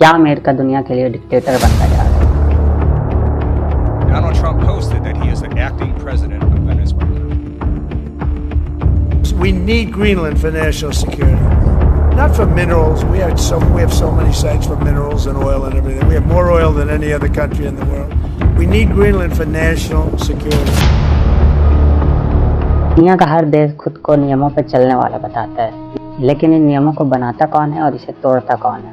क्या अमेरिका दुनिया के लिए डिक्टेटर बनता जा रहा है? Donald Trump posted that he is the acting president of Venezuela. We need Greenland for national security, not for minerals. We have so many sites for minerals and oil and everything. We have more oil than any other country in the world. We need Greenland for national security. दुनिया का हर देश खुद को नियमों पर चलने वाला बताता है, लेकिन इन नियमों को बनाता कौन है और इसे तोड़ता कौन है?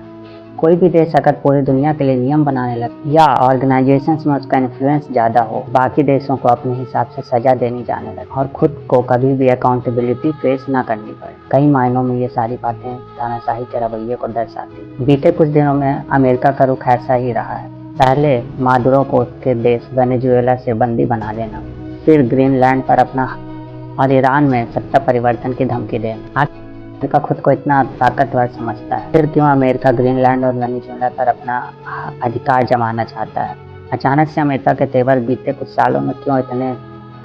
कोई भी देश अगर पूरी दुनिया के लिए नियम बनाने लगे या ऑर्गेनाइजेशंस में उसका इन्फ्लुएंस ज़्यादा हो, बाकी देशों को अपने हिसाब से सजा देनी जाने लगे और खुद को कभी भी अकाउंटेबिलिटी फेस ना करनी पड़े। कई मायनों में ये सारी बातें तानाशाही के रवैये को दर्शाती। बीते कुछ दिनों में अमेरिका का रुख ऐसा ही रहा है। पहले मादुरो को उसके देश वेनेजुएला से बंदी बना लेना, फिर ग्रीनलैंड पर अपना और ईरान में सत्ता परिवर्तन की धमकी देना। अमेरिका खुद को इतना ताकतवर समझता है, फिर क्यों अमेरिका ग्रीनलैंड और वेनेजुएला पर अपना अधिकार जमाना चाहता है? अचानक से अमेरिका के तेवर बीते कुछ सालों में क्यों इतने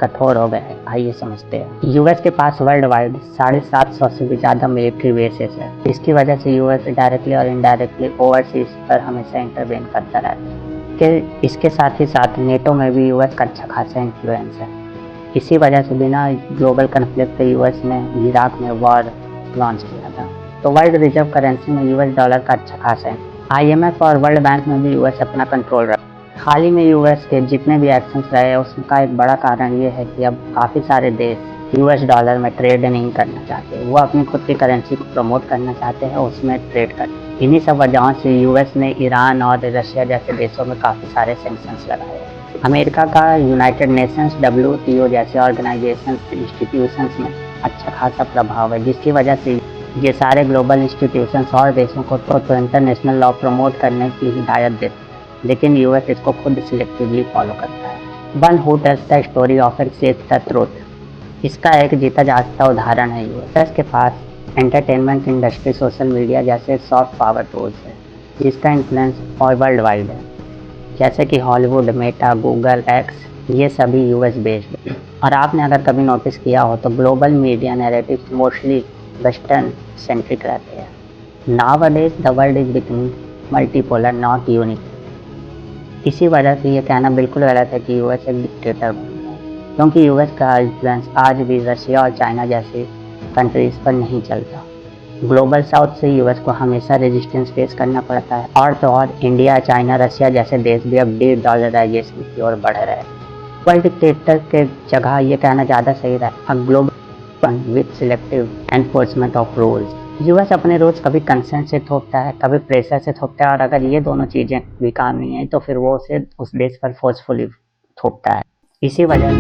कठोर हो गए हैं? आइए समझते हैं। यूएस के पास वर्ल्ड वाइड 750 से भी ज़्यादा मिलिट्री बेसेस है। इसकी वजह से यूएस डायरेक्टली और इनडायरेक्टली ओवरसीज पर हमेशा इंटरवेन करता रहता है। इसके साथ ही साथ नेटो में भी यूएस का अच्छा खासा इन्फ्लुएंस है। इसी वजह से बिना ग्लोबल कन्फ्लिक्ट के यूएस ने इराक में वॉर लॉन्च किया था। तो वर्ल्ड रिजर्व करेंसी में यूएस डॉलर का अच्छा खासा है। आईएमएफ और वर्ल्ड बैंक में भी यूएस अपना कंट्रोल रखा। हाल ही में यूएस के जितने भी एक्शंस रहे उसका एक बड़ा कारण ये है कि अब काफ़ी सारे देश यूएस डॉलर में ट्रेड नहीं करना चाहते। वो अपनी खुद की करेंसी को प्रमोट करना चाहते हैं, उसमें ट्रेड करते। इन्हीं सब वजहों से यूएस ने ईरान और रशिया जैसे देशों में काफ़ी सारे सैंक्शंस लगाए। अमेरिका का यूनाइटेड नेशंस, WTO जैसे ऑर्गेनाइजेशंस, इंस्टीट्यूशंस में अच्छा खासा प्रभाव है, जिसकी वजह से ये सारे ग्लोबल इंस्टीट्यूशंस और देशों को तो इंटरनेशनल लॉ प्रमोट करने की हिदायत देते हैं, लेकिन यूएस इसको खुद सिलेक्टिवली फॉलो करता है। One who tells the story often says the truth. इसका एक जीता जागता उदाहरण है यूएस के पास एंटरटेनमेंट इंडस्ट्री, सोशल मीडिया जैसे सॉफ्ट पावर टूल्स है, जिसका इन्फ्लुएंस वर्ल्ड वाइड है। जैसे कि हॉलीवुड, मेटा, गूगल, एक्स, ये सभी यूएस बेस्ड है। और आपने अगर कभी नोटिस किया हो तो global media narratives mostly western centric रहते हैं। Nowadays the world is becoming multipolar, not unique. इसी वजह से ये कहना बिल्कुल गलत है कि यूएस एक डिक्टेटर बन गया है, क्योंकि यूएस का इन्फ्लुएंस आज भी रशिया और चाइना जैसी कंट्रीज पर नहीं चलता। ग्लोबल साउथ से यूएस को हमेशा रेजिस्टेंस फेस करना पड़ता है, और तो और इंडिया, चाइना, रशिया जैसे देश भी अब डॉलराइजेशन की ओर बढ़ रहे हैं। वर्ल्ड डिक्टेटर के जगह ये कहना ज़्यादा सही रहा, global with selective enforcement of rules. US अपने रूल्स कभी कंसेंट से थोपता है, कभी प्रेशर से थोपता है, और अगर ये दोनों चीज़ें भी काम नहीं है तो फिर वो उसे उस देश पर फोर्सफुली थोपता है। इसी वजह से